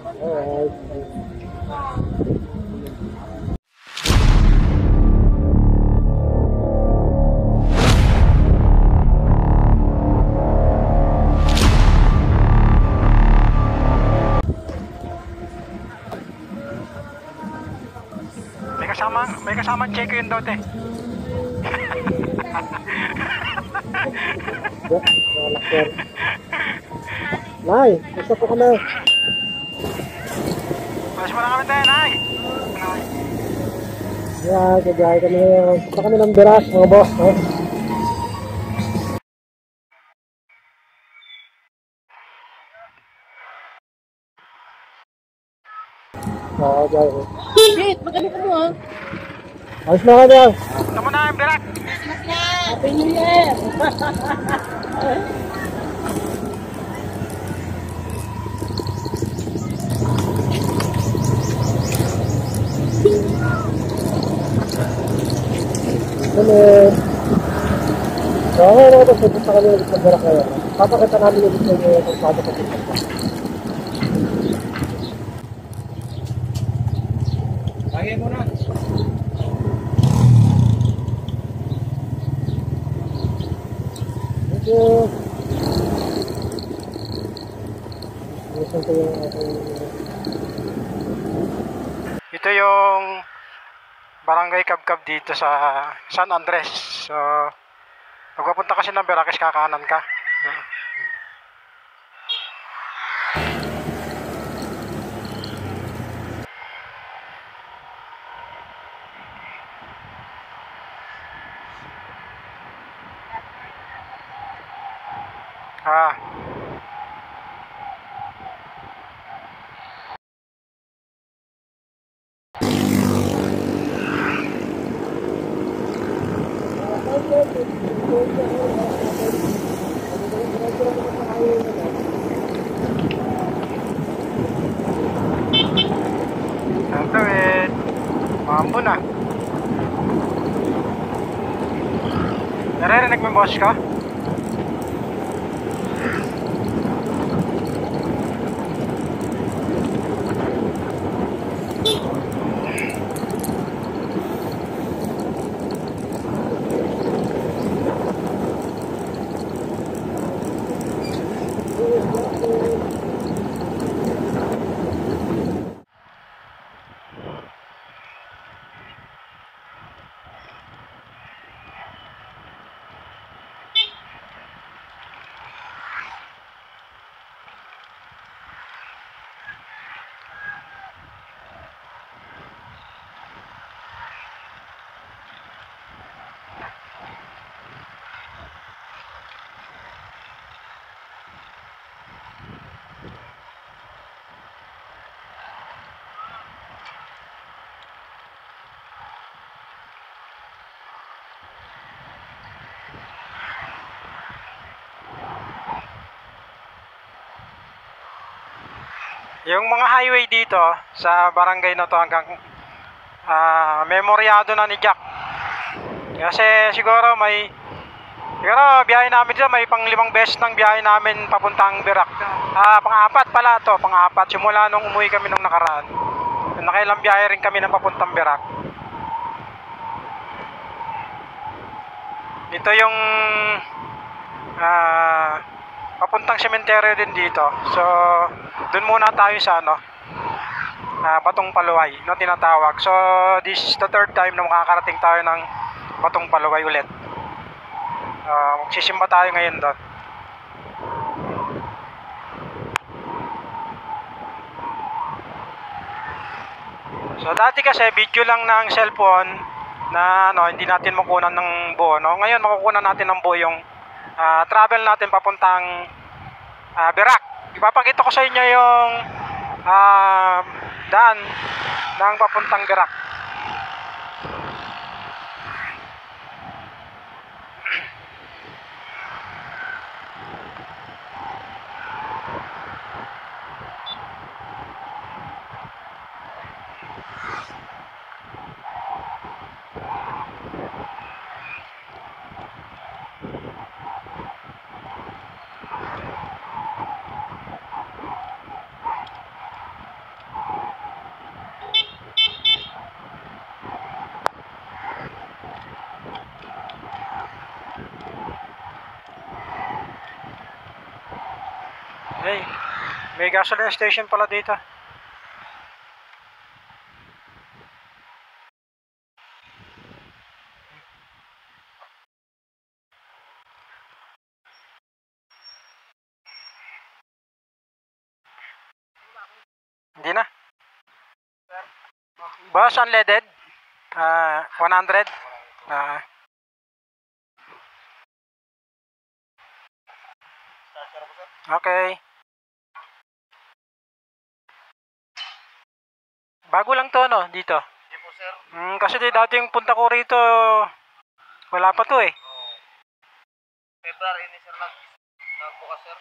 Alright. May kasamang check yun daw, te. Nay, gusto po kami. Mas mo na kami, te, nay. Yeah, kagaya kami ngayon. Gusto kami ng biras, mga boss, no? Oo, kagaya. Shit, magano ka mo, ha? Ayos na kami yan. Ito mo na yung birak. Happy New Year! Kami. So, ngayon ako boss, punta kami ulit ng birak ngayon. Papakita namin ulit sa inyo kung paano ka punta. Lagay mo na. Thank you. Listen ko yung aking... Ito yung Barangay Kabkab dito sa San Andres. So, magpapunta kasi ng Veracruz, kakanan ka. Ah. Ito eh. Mambo na. Naririnig mo yung boss ko? Yung mga highway dito sa barangay na to hanggang memoryado na ni Jack. Kasi siguro biyahe namin dito, may pang 5 beses ng biyahe namin papuntang Birac. Pang-apat pala to, pang-apat simula nung umuwi kami nung nakaraan. Nakailang biyahe rin kami ng papuntang Birac. Ito yung papuntang sementeryo din dito. So, dun muna tayo sa Batong Paluay, no, tinatawag. So, this is the 3rd time na makakarating tayo ng Batong Paluay ulit. Magsisimba tayo ngayon doon. So, dati kasi video lang ng cellphone na hindi natin makunan ng buo, no? Ngayon makukunan natin ng buo yung travel natin papuntang Birac. Ipapakita ko sa inyo yung daan ng papuntang Birac. May gasoline station pala dito. Hindi na. Boss, unleaded? 100? Okay. Bago lang to, no? Dito. Hindi po, sir. Kasi dati yung punta ko rito, wala pa to eh. February ni sir nagbukas, sir.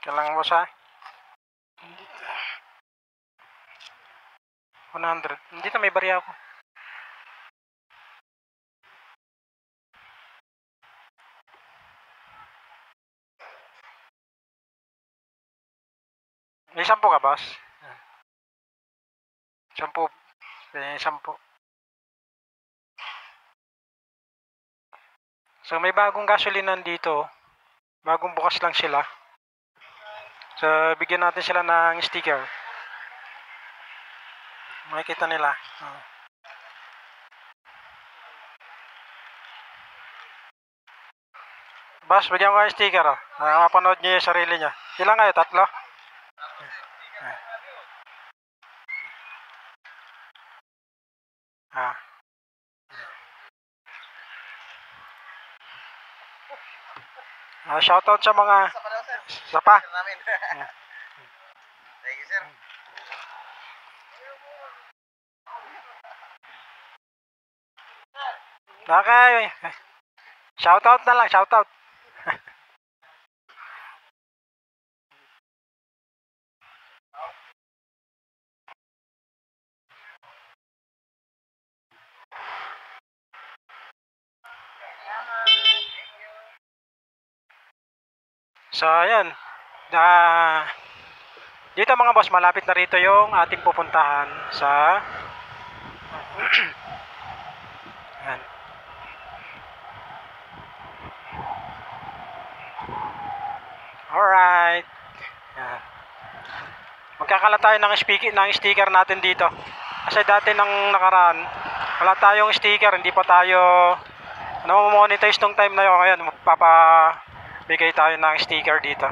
Kailangan mo sa 100. Dito may barya ako. May 10 ka, boss? 10. May 10. So may bagong gasolinan dito. Bagong bukas lang sila. So bigyan natin sila ng sticker. Makikita nila. Boss, bigyan ko ng sticker. Mapanood niyo yung sarili niya. Ilan kayo? 3? Shoutout sa mga sa pa. Thank you, sir. Okay. Shoutout na lang, shoutout. So, ayan. Dito mga boss, malapit na rito yung ating pupuntahan sa ayan. Alright. Ayan. Magkakalat tayo ng sticker natin dito. Kasi dati nang nakaraan, wala tayong sticker, hindi pa tayo monetize tong time na yun. Ngayon, magpapabigay tayo ng sticker dito.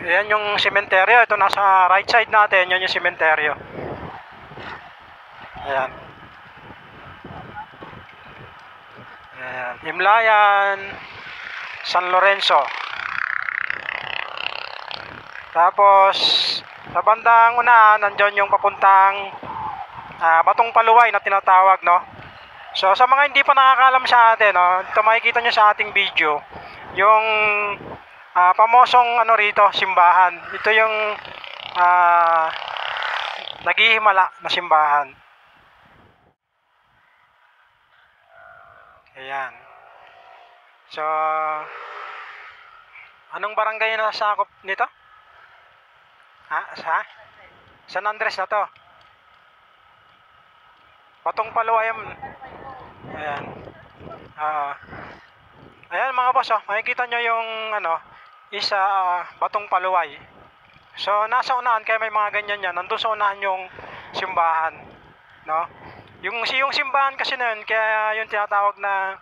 Ayan yung sementeryo. Ito nasa right side natin. Yan yung sementeryo. Ayan. Ayan. Himlayan. San Lorenzo. Tapos sa bandang unahan, nandiyan yung papuntang Batong Paluway na tinatawag, no? So sa mga hindi pa nakakaalam sa atin, no, ito makikita nyo sa ating video yung pamosong rito, simbahan. Ito yung naghihimala na simbahan. Ayan. So anong barangay na sakop nito? San Andres na to. Batong Paluway. Ayan. Ayan mga boss, makikita nyo yung isa Batong Paluway. So nasa unahan, kaya may mga ganyan yan. Nandun sa unahan yung simbahan, no? Yung simbahan kasi na yun, kaya yung tinatawag na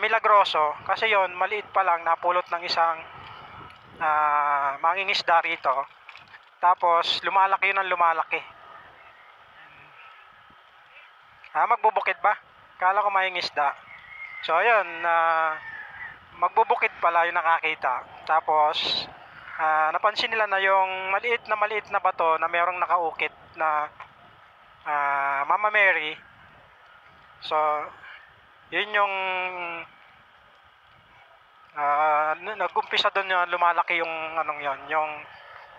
milagroso, kasi yon maliit pa lang, napulot ng isang mangingisda rito. Tapos lumalaki yun ng lumalaki. Magbubukid ba? Kala ko mangingisda. So ayun, magbubukid pala yung nakakita. Tapos napansin nila na yung maliit na bato na merong nakaukit na Mama Mary. So, yun yung nag-umpisa doon yun, lumalaki yung anong yon, yung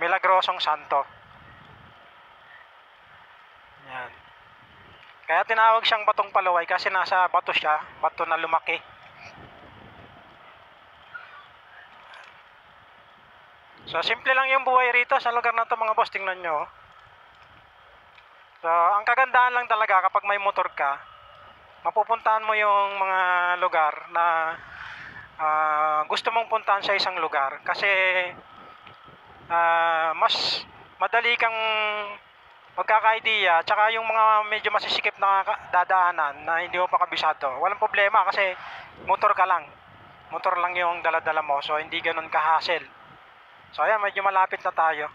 Milagrosong Santo. Yan. Kaya tinawag siyang batong paluway kasi nasa bato siya, bato na lumaki. So, simple lang yung buhay rito sa lugar na to mga boss, tingnan nyo. So, ang kagandahan lang talaga kapag may motor ka, mapupuntahan mo yung mga lugar na gusto mong puntahan sa isang lugar kasi mas madali kang magkaka-idea, tsaka yung mga medyo masisikip na dadaanan na hindi mo pa kabisado, walang problema kasi motor ka lang, motor lang yung dala-dala mo, so hindi ganun ka-hassle. So ayan, medyo malapit na tayo,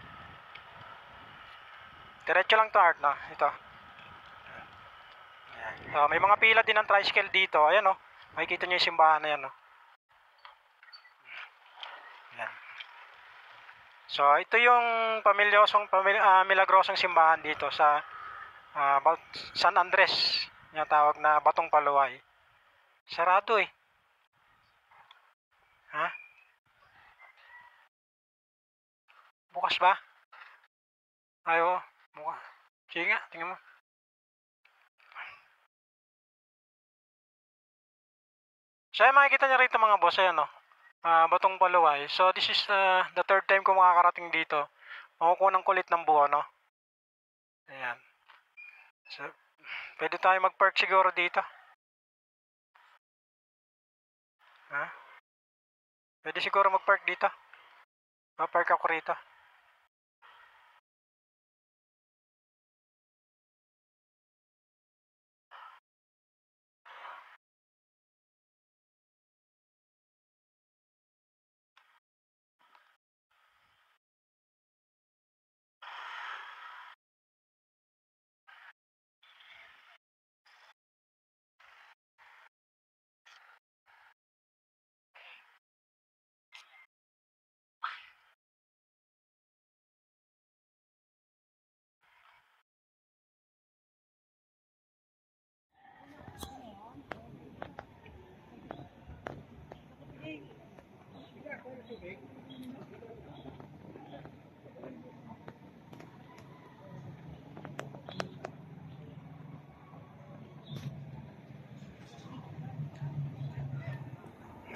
diretso lang to Art, no? Ito. Ayan. So, may mga pila din ng tricycle dito, ayan, oh. Makikita nyo yung simbahan na yan, oh. Ayan. So, ito yung milagrosong simbahan dito sa San Andres. Yung tawag na Batong Paluway. Sarado eh. Ha? Bukas ba? Ayo, bukas. Sige nga, tingnan mo. So, makikita niya rito mga boss, ayan o. Batong Paluway. So, this is the third time ko makakarating dito. Makukuha ng kulit ng buo, no? Ayan. So, pwede tayo mag-park siguro dito. Ha? Pwede siguro mag-park dito. Ma-park ako rito.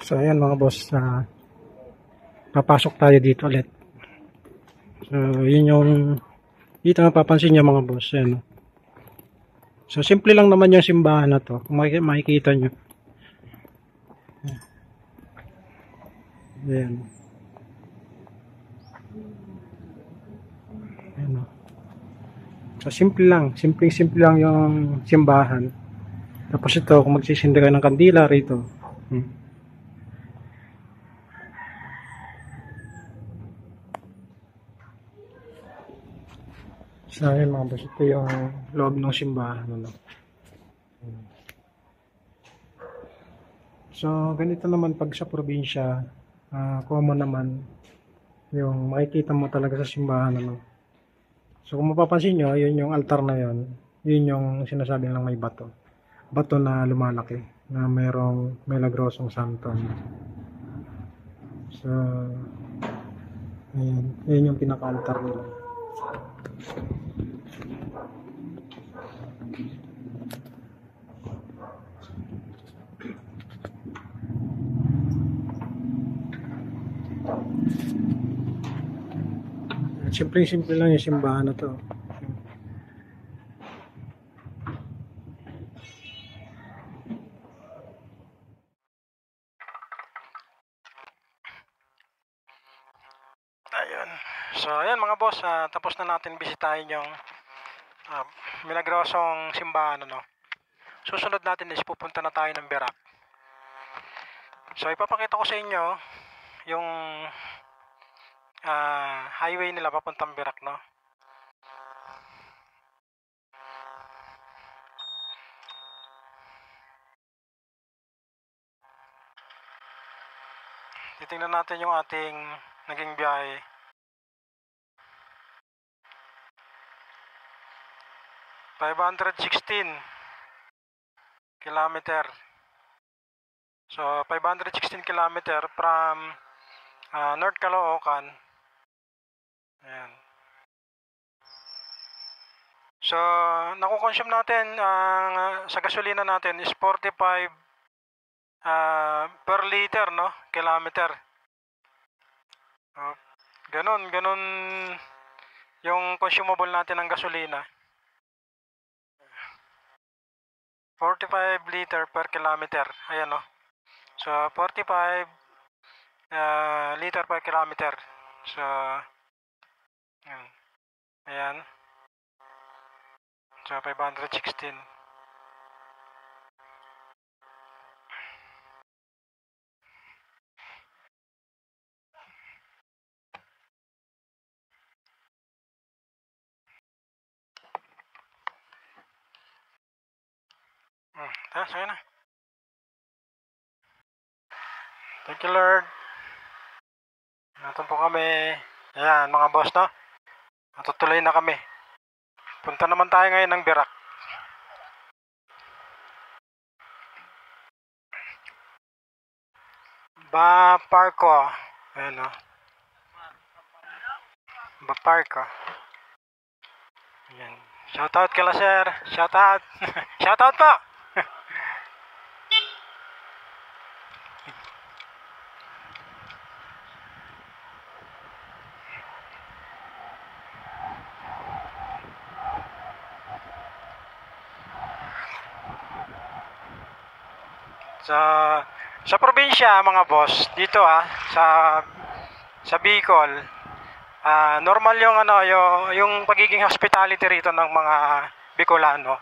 So ayan mga boss, papasok tayo dito ulit. So yun yung dito mapapansin nyo mga boss, ayan. So simple lang naman yung simbahan na to, kung makikita nyo. Ayan. Ayan o. So simple lang yung simbahan. Tapos ito, kung magsisinda ka ng kandila rito. So ayan mga boss, ito yung loob ng simbahan. So ganito naman pag sa probinsya, common naman yung makikita mo talaga sa simbahan. So kung mapapansin nyo, yun yung altar na yun, yun yung sinasabi lang may bato. Bato na lumalaki, na merong Milagrosong Santo. So ayan, yun yung pinaka-altar nila. Simple lang yung simbahan na to. Ayun. So ayan mga boss, tapos na natin bisitahin yung Milagrosong simbahan, no. Susunod natin is pupunta na tayo ng Berak. So ipapakita ko sa inyo yung highway nila papuntang Berak, no. Titingnan natin yung ating naging biyahe 516 kilometer. So 516 kilometer from North Caloocan. Ayan. So nakukonsume natin sa gasolina natin is 45 per liter, no? Kilometer. Ganun yung consumable natin ng gasolina. 45 liter per kilometer. Ayan, no? So 45 liter per kilometer. So ayan. So 516. Sa'yo na. Thank you, Lord. Natin po kami. Ayan, mga boss, no? Natutuloy na kami. Punta naman tayo ngayon ng Birak. Baparco. Ayan, no? Baparco. Ayan. Shoutout kala, sir. Shoutout. Shoutout po. Sa probinsya, mga boss, dito sa Bicol, normal yung yung pagiging hospitality rito ng mga Bicolano.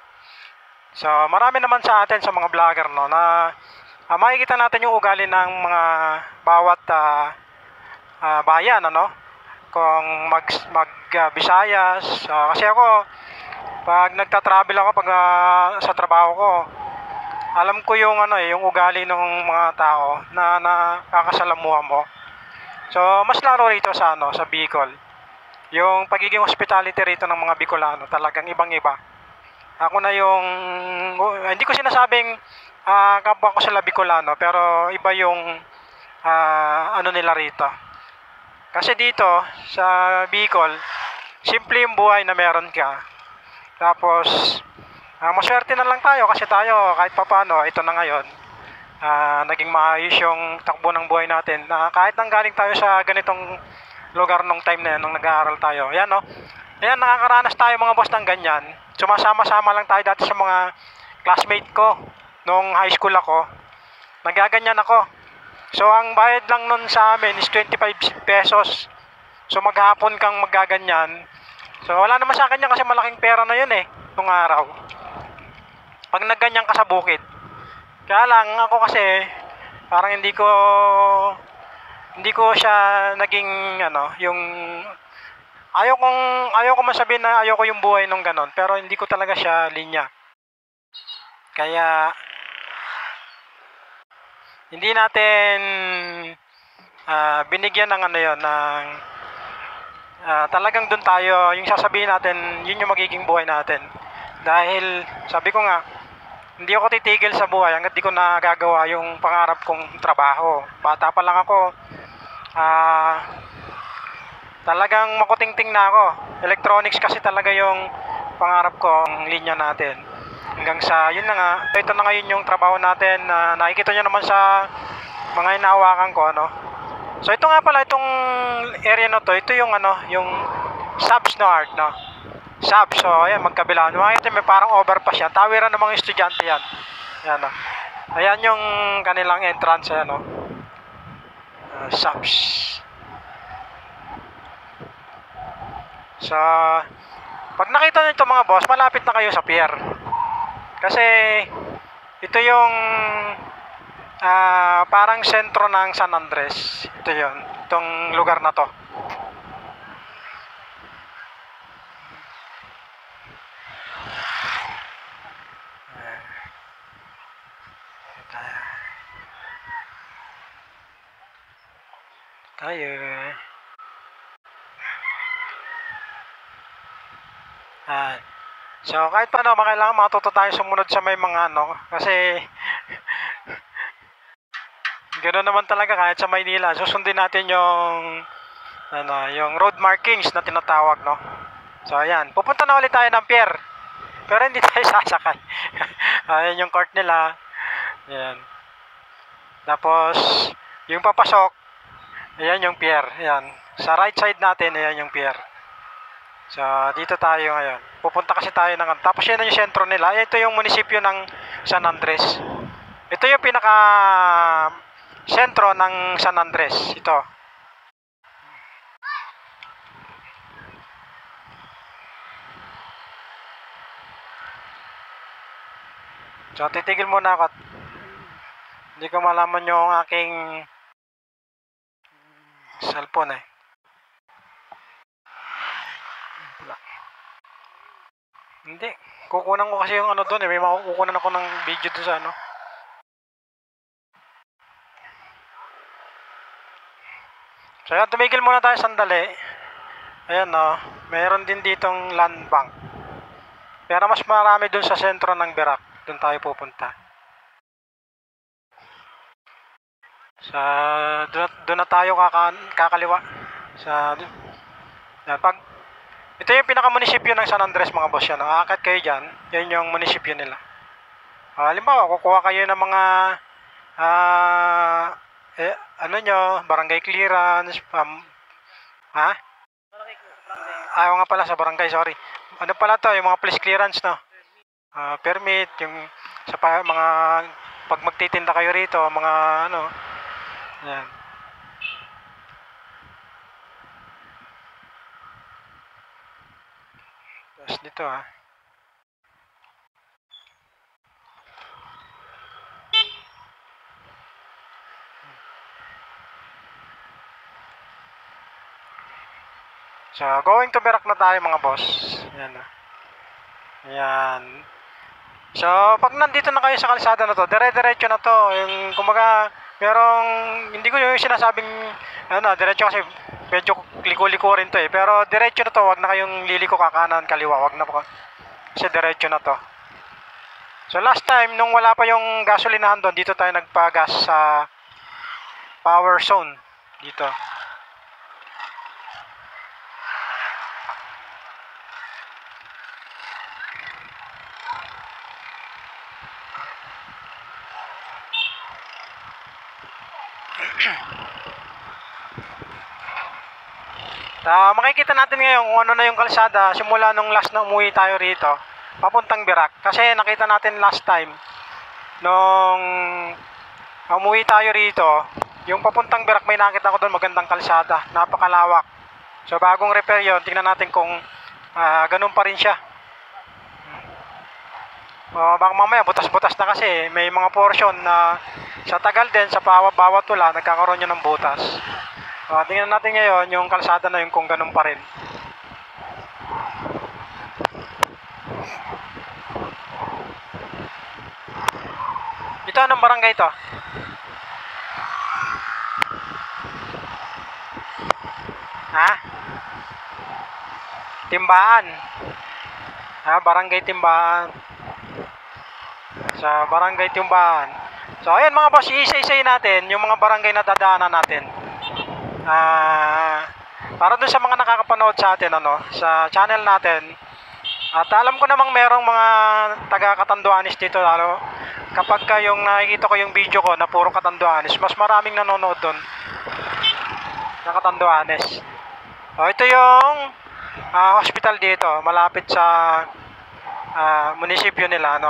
So marami naman sa atin sa mga vlogger, no, na makikita natin yung ugali ng mga bawat bayan, ano, kung mag Visayas, kasi ako pag nagta-travel ako pag sa trabaho ko, alam ko yung yung ugali ng mga tao na nakakasalamuha mo. So mas laro rito sa sa Bicol. Yung pagiging hospitality rito ng mga Bicolano talagang ibang-iba. Ako na yung hindi ko sinasabing kapwa ko sila Bicolano, pero iba yung nila rito. Kasi dito sa Bicol, simple yung buhay na meron ka. Tapos maswerte na lang tayo kasi tayo kahit papano, ito na ngayon, naging maayos yung takbo ng buhay natin. Kahit nanggaling tayo sa ganitong lugar nung time na yan, nung nag-aaral tayo. Ayan, no? Ayan, nakakaranas tayo mga boss ng ganyan. Sumasama-sama lang tayo dati sa mga classmate ko nung high school ako. Nagaganyan ako. So ang bayad lang nun sa amin is 25 pesos. So maghapon kang magaganyan. So wala naman sa akin yan kasi malaking pera na yun nung araw. Pag nagganyan ka sa bukid. Kaya lang ako kasi parang hindi ko siya naging yung ayaw ko masabihin na ayaw ko yung buhay nung ganon, pero hindi ko talaga siya linya. Kaya hindi natin binigyan ng ng talagang dun tayo, yung sasabihin natin, yun yung magiging buhay natin. Dahil sabi ko nga, hindi ako titigil sa buhay hanggat di ko nagagawa yung pangarap kong trabaho. Bata pa lang ako, talagang makutingting na ako. Electronics kasi talaga yung pangarap ko, ang linya natin. Hanggang sa, yun na nga, ito na ngayon yung trabaho natin na nakikita nyo naman sa mga hinahawakan ko, So ito nga pala, itong area na to, ito yung yung subs na art, Subs, so ayan, magkabila. Makikita may parang overpass yan. Tawiran ng mga estudyante yan. Ayan, ayan yung kanilang entrance, subs. So, pag nakita nyo ito mga boss, malapit na kayo sa pier. Kasi, ito yung parang sentro ng San Andres. Ito yun, itong lugar na to. Tayo. So, kahit paano, kailangan matuto tayo sumunod sa may mga ano, kasi gano'n naman talaga kahit sa Maynila. Susundin natin yung ano, yung road markings na tinatawag, no? So, ayan. Pupunta na ulit tayo ng pier. Pero hindi tayo sasakay. Ayan yung court nila. Ayan. Tapos, yung papasok, ayan yung pier. Ayan. Sa right side natin, ayan yung pier. So, dito tayo ngayon. Pupunta kasi tayo ng... Tapos yan yung sentro nila. Ito yung munisipyo ng San Andres. Ito yung pinaka sentro ng San Andres. Ito. So, titigil muna ako. Hindi ko malaman yung aking cellphone eh. Hindi. Kukunan ko kasi yung ano doon eh. May makukunan ako ng video doon sa ano. So, ayan. Tumigil muna tayo sandali. Ayan no. Mayroon din ditong land bank. Pero mas marami doon sa sentro ng Verac. Doon tayo pupunta. Sa doon na tayo kakaliwa. Sa yan, pag ito yung pinaka-munisipyo ng San Andres mga boss yan. Aakyat kayo dyan. Yan yung munisipyo nila. Halimbawa, kukuha kayo ng mga ano nyo, barangay clearance, ha? Ayaw nga pala sa barangay, sorry. Ano pala to, yung mga police clearance, no? Permit, yung sa mga pag magtitinda kayo rito, mga ano, yan. Tapos dito So, going to Verac na tayo mga boss. Yan Ayan. So, pag nandito na kayo sa kalsada na to, dire-diretso na to. Yung, kumbaga, merong, hindi ko yung sinasabing, ano, diretso kasi medyo liko-liko rin to eh. Pero diretso na to, wag na kayong liliko kakanan, kaliwa, wag na po. Kasi diretso na to. So, last time, nung wala pa yung gasolinahan doon, dito tayo nagpagas sa power zone. Dito. Makikita natin ngayon kung ano na yung kalsada simula nung last na umuwi tayo rito papuntang Verac. Kasi nakita natin last time nung umuwi tayo rito, yung papuntang Verac may nakita ko doon magandang kalsada, napakalawak. So bagong repair yun, tingnan natin kung ganun pa rin siya. Baka mamaya butas-butas na kasi may mga portion na sa tagal din sa bawat tula nagkakaroon yun ng butas. Tingnan natin ngayon yung kalsada na yun kung ganun pa rin. Ito anong barangay ito? Ha? Timbaan. Barangay Timbaan. Sa barangay Timbaan. So ayan mga boss, isa-isay natin yung mga barangay na dadaanan natin. Para dun sa mga nakakapanood sa atin sa channel natin. At alam ko namang merong mga taga Catanduanes dito lalo kapag yung nakikita ko yung video ko na puro Catanduanes, mas maraming nanonood doon na Catanduanes. Ito yung hospital dito malapit sa munisipyo nila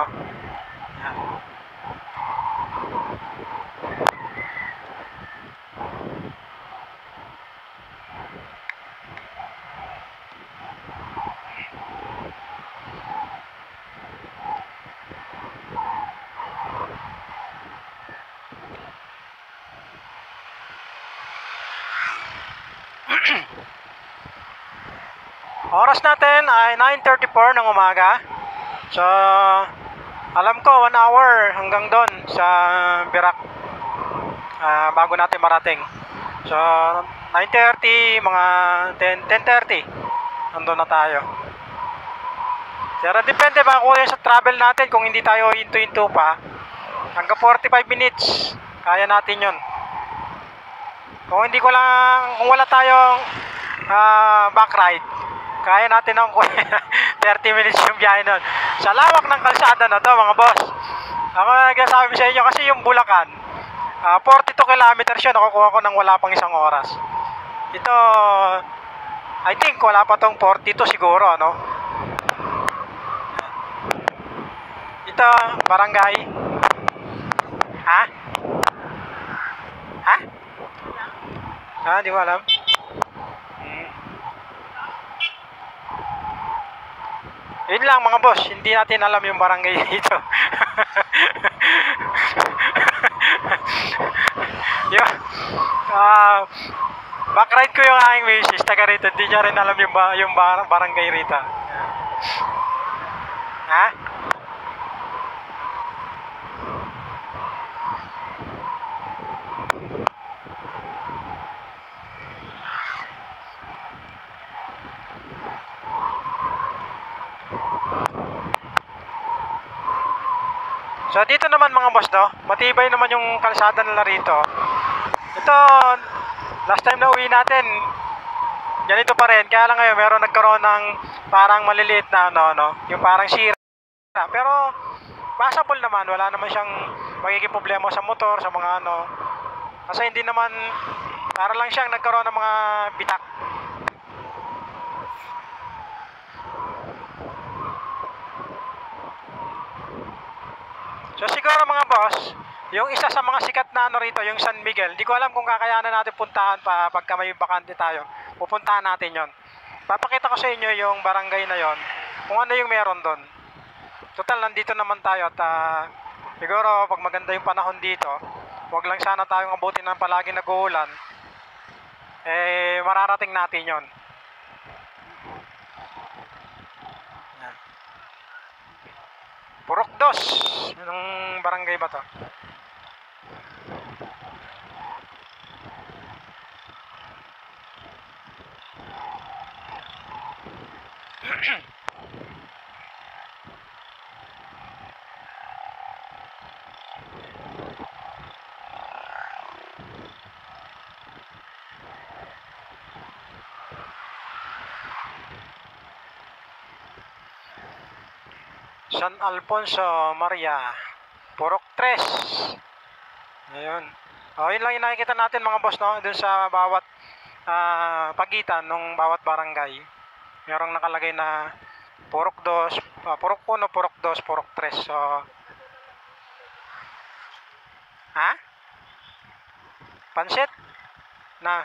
Oras natin ay 9:34 ng umaga. So, alam ko 1 hour hanggang doon sa Verac bago natin marating. So, 9:30, mga 10:30 nandun na tayo. Pero depende ba kung sa travel natin, kung hindi tayo hinto-hinto pa, hanggang 45 minutes, kaya natin yon. Kung hindi ko lang, kung wala tayong back ride, kaya natin ng 30 minutes yung biyahe nun. Sa lawak ng kalsada na to mga boss. Ako nagsasabi sa inyo kasi yung Bulacan, 42 kilometers yun, nakukuha ko ng wala pang isang oras. Ito, I think wala pa tong 42 siguro, ano? Ito, barangay. Ha? Ha? Di ko alam. Yun lang mga boss, hindi natin alam yung barangay dito. Yun. Backride ko yung aking misis, taga rito, hindi niya rin alam yung barangay rito. Ha? So dito naman mga boss, no, matibay naman yung kalsada nila rito. Ito, last time na uwi natin, ganito pa rin. Kaya lang ngayon meron nagkaroon ng parang maliliit na yung parang sira. Pero passable naman, wala naman siyang magiging problema sa motor, sa mga kasi hindi naman, para lang siyang nagkaroon ng mga bitak. So siguro mga boss, yung isa sa mga sikat na rito, yung San Miguel, di ko alam kung kakayanan natin puntahan pa pagka may bakante tayo. Pupuntahan natin yon. Papakita ko sa inyo yung barangay na yon, kung ano yung meron doon. Total, nandito naman tayo at siguro pag maganda yung panahon dito, wag lang sana tayong abutin ng palagi nag-uulan, mararating natin yon. Purokdos. Anong barangay ba to? San Alfonso Maria, Purok 3. Ayun. Yun lang yung nakikita natin mga boss, no? Dun sa bawat pagitan ng bawat barangay. Merong nakalagay na Purok 2, Purok 1, Purok 2, Purok 3. So, ha? Pansit? Na?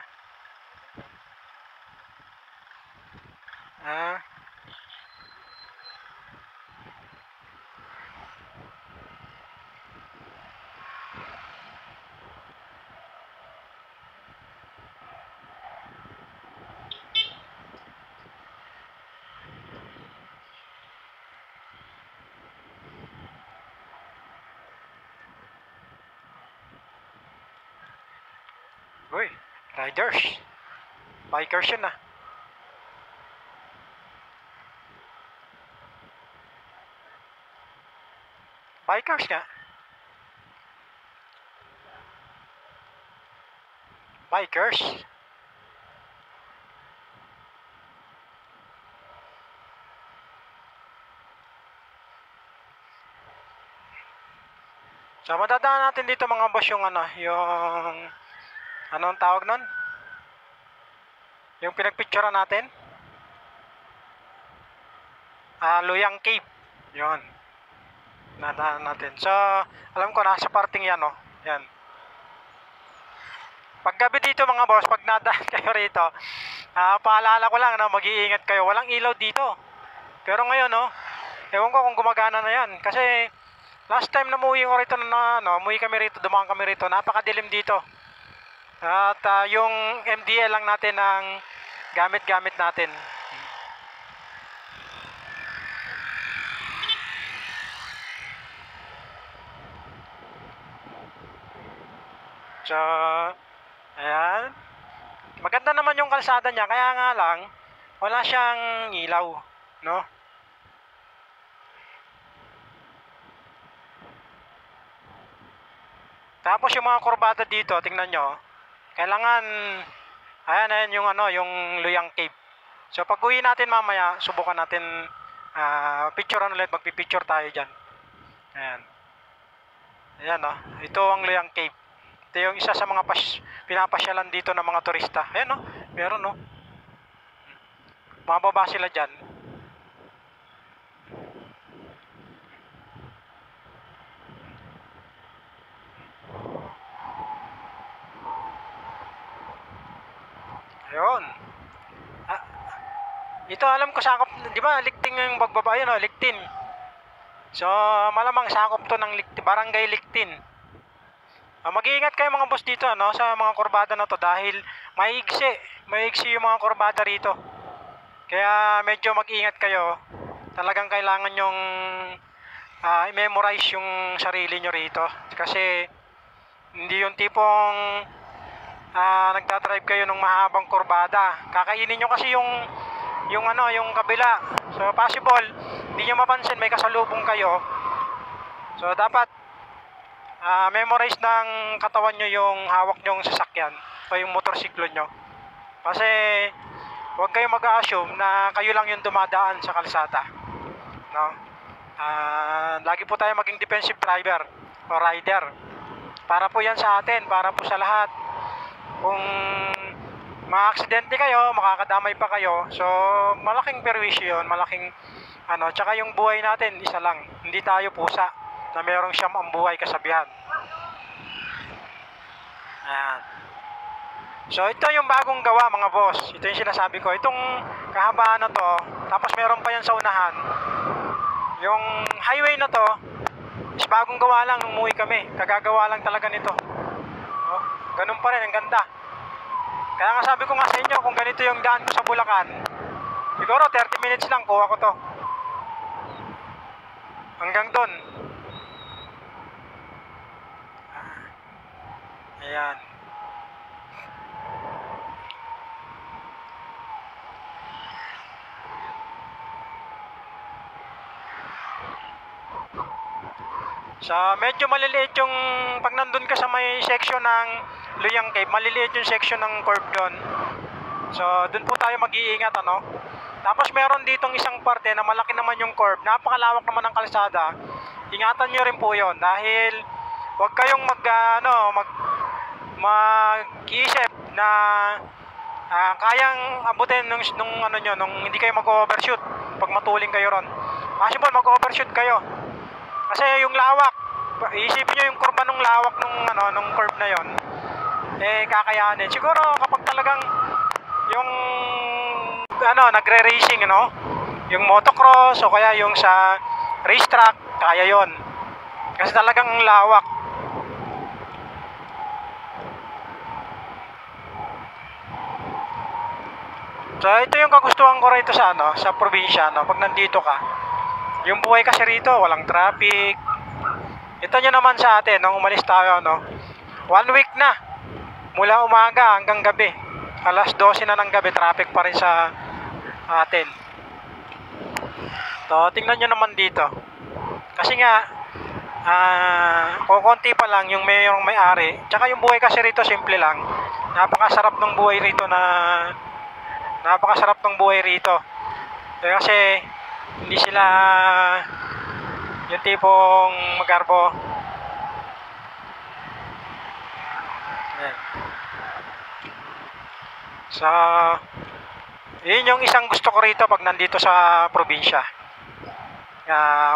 Uy, riders. Bikers yun ah. Bikers nga. Bikers. So madadaan natin dito mga boss yung yung anong tawag nun? Yung pinagpicturean natin? Luyang Cave. Yun. Nadaan natin. So, alam ko nasa parting yan, Yan. Paggabi dito mga boss, pag nadaan kayo rito, paalala ko lang na mag-iingat kayo. Walang ilaw dito. Pero ngayon, ewan ko kung gumagana na yan. Kasi, last time na umuwi ko rito umuwi kami rito, dumaan kami rito, napakadilim dito. At yung MDL lang natin ang gamit-gamit natin. So, ayan. Maganda naman yung kalsada niya, kaya nga lang, wala siyang ilaw, no? Tapos yung mga kurbada dito, tingnan nyo. Kailangan, ayan yung yung Luyang Cave. So pag uwi natin mamaya, subukan natin picturean ulit, magpipicture tayo dyan. Ayan. Ayan ito ang Luyang Cave. Ito yung isa sa mga pinapasyalan dito ng mga turista. Ayan meron mababa sila dyan. Ayun. Ito alam ko sakop, di ba? Likting yung pagbaba yun, Liktin. So, malamang sakop to ng Barangay Liktin. Mag-iingat kayo mga boss dito, sa mga kurbada na to dahil maigsi yung mga kurbada rito. Kaya medyo mag-ingat kayo. Talagang kailangan yung i-memorize yung sarili nyo rito. Kasi hindi yung tipong nagdadrive kayo ng mahabang kurbada. Kakainin nyo kasi yung kabila. So possible hindi nyo mapansin may kasalubong kayo. So dapat memorize ng katawan nyo yung hawak nyong sasakyan o yung motorsiklo nyo. Kasi huwag kayong mag-assume na kayo lang yung dumadaan sa kalsada. Lagi po tayo maging defensive driver o rider. Para po yan sa atin, para po sa lahat. Kung ma-aksidente kayo, makakadamay pa kayo. So, malaking perwisyo yun, malaking tsaka yung buhay natin, isa lang. Hindi tayo pusa na mayroong siyam ang buhay kasabihan. Ayan. So, ito yung bagong gawa mga boss. Ito yung sinasabi ko. Itong kahabaan na to, tapos meron pa yan sa unahan. Yung highway na to, is bagong gawa lang nung umuwi kami. Kagagawa lang talaga nito. Ganun pa rin, ang ganda. Kaya nga sabi ko nga sa inyo, kung ganito yung daan ko sa Bulacan, siguro 30 minutes lang kuha ko to. Hanggang doon. Ayan. So, medyo maliliit yung pag nandun ka sa may section ng Luyang Cave, maliliit yung section ng curve doon. So, dun po tayo mag-iingat, Tapos meron ditong isang parte na malaki naman yung curve, napakalawak naman ng kalsada. Ingatan nyo rin po yon dahil huwag kayong mag-iisip na kayang abutin nung hindi kayo mag-overshoot pag matuling kayo ron. Possible mag-overshoot kayo. Kasi yung lawak, isipin nyo yung kurba nung lawak nung curve na yon, kakayanin. Siguro kapag talagang yung nagre-racing, yung motocross o kaya yung sa racetrack, kaya yon. Kasi talagang lawak. So ito yung kagustuhan ko rito sa probinsya, pag nandito ka. Yung buhay kasi rito, walang traffic. Ito nyo naman sa atin, nung umalis tayo, 1 week na. Mula umaga hanggang gabi. Alas 12 na ng gabi, traffic pa rin sa atin. So, tingnan nyo naman dito. Kasi nga, kukunti pa lang yung may-ari. Tsaka yung buhay kasi rito, simple lang. Napakasarap ng buhay rito. Kasi, hindi sila yung tipong magarbo. Ayan. So, yun yung isang gusto ko rito pag nandito sa probinsya.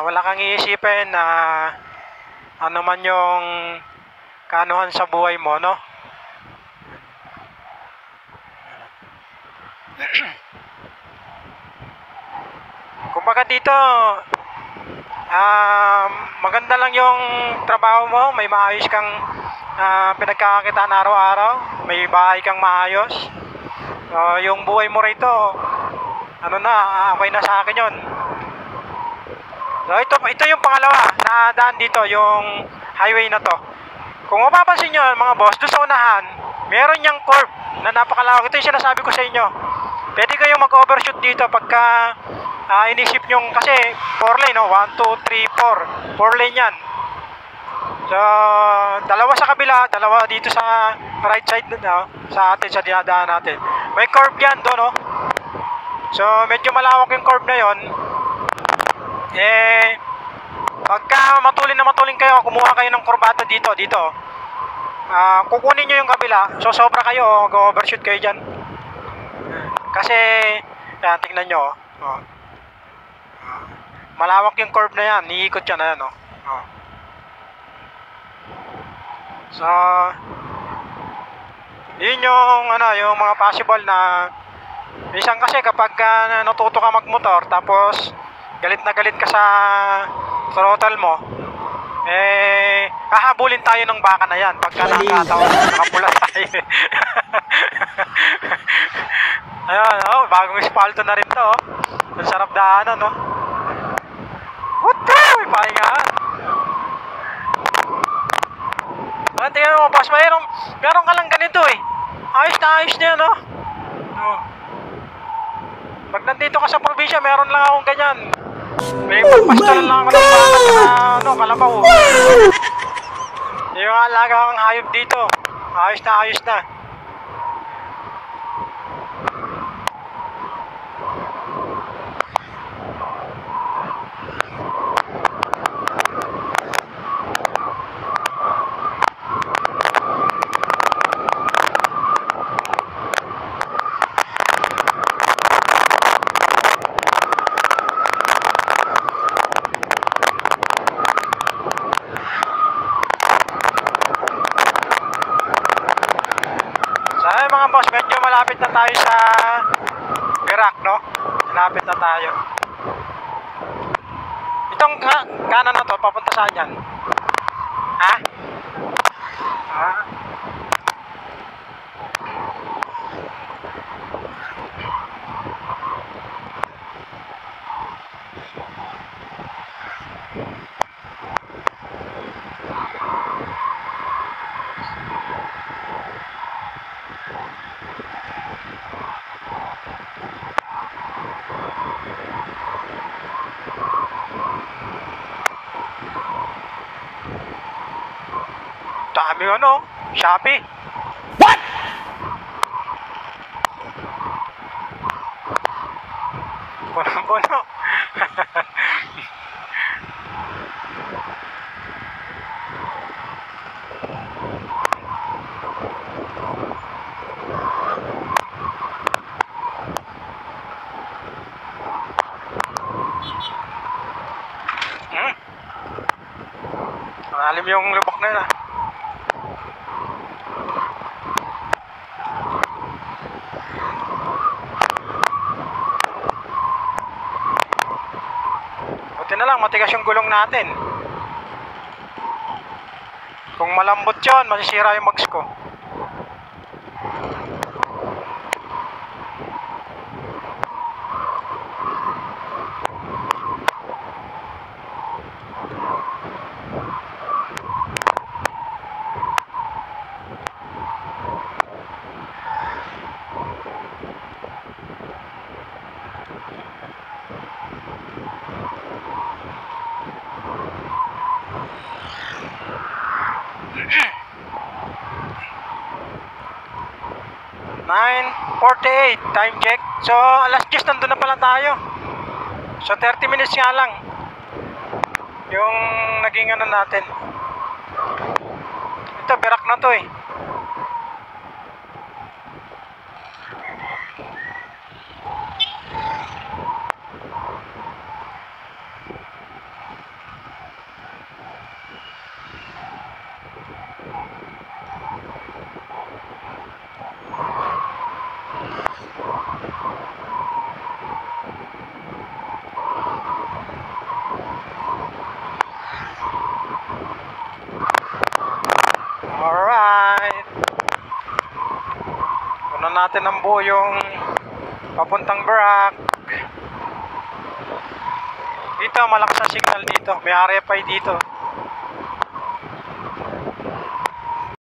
Wala kang iisipin na ano man yung kaanuhan sa buhay mo, Kumbaga dito, maganda lang yung trabaho mo, may maayos kang pinagkakakitaan araw-araw, may bahay kang maayos. Yung buhay mo rito, okay na sa akin yun. So ito yung pangalawa na daan dito, yung highway na to. Kung mapapansin nyo mga boss, doon sa unahan, meron niyang curve na napakalawak. Ito yung sinasabi ko sa inyo. Pwede kayong mag-overshoot dito pagka inisip nyo, kasi 4 lane, 1, 2, 3, 4 lane yan. So, dalawa sa kabila, dalawa dito sa right side dun, sa atin, sa dinadaan natin. May curve yan doon, no? So, medyo malawak yung curve na yon. Pagka matulin kayo, kumuha kayo ng kurbada dito. Kukunin nyo yung kabila, so sobra kayo, mag-overshoot kayo dyan. Kasi, yan, tingnan nyo, malawak yung curve na yan, iikot yan, ayan, So, yun yung, yung mga possible na, minsan kasi kapag natuto ka magmotor, tapos, galit na galit ka sa throttle mo, hahabulin tayo ng baka na yan pagka nakataon, nakapula tayo. Ayun, bagong espalto na rin to, ang sarap daanan, what the, may pahingaan. Tingnan mo, boss, meron ka lang ganito ayos na yan, pag nandito ka sa probinsya, meron lang akong ganyan. May pagpastoran lang ako ng baka na kalabaw. Yung alaga akong hayop dito, ayos na. Mga boss, medyo malapit na tayo sa Perak, no? Malapit na tayo. Itong kanan na to, papunta saan yan? Ha? Dami Shopee. What? Puno. Malalim yung lubak na yun, Buti na lang, matigas yung gulong natin. Kung malambot yun, masisira yung mags ko. .48 time check. So alas 10 nandun na pala tayo. So 30 minutes nga lang yung naging natin. Ito, Perak na to 'Alright. Kunan natin ang buo yung papuntang Perak. Dito malakas ang signal dito. May RFI dito.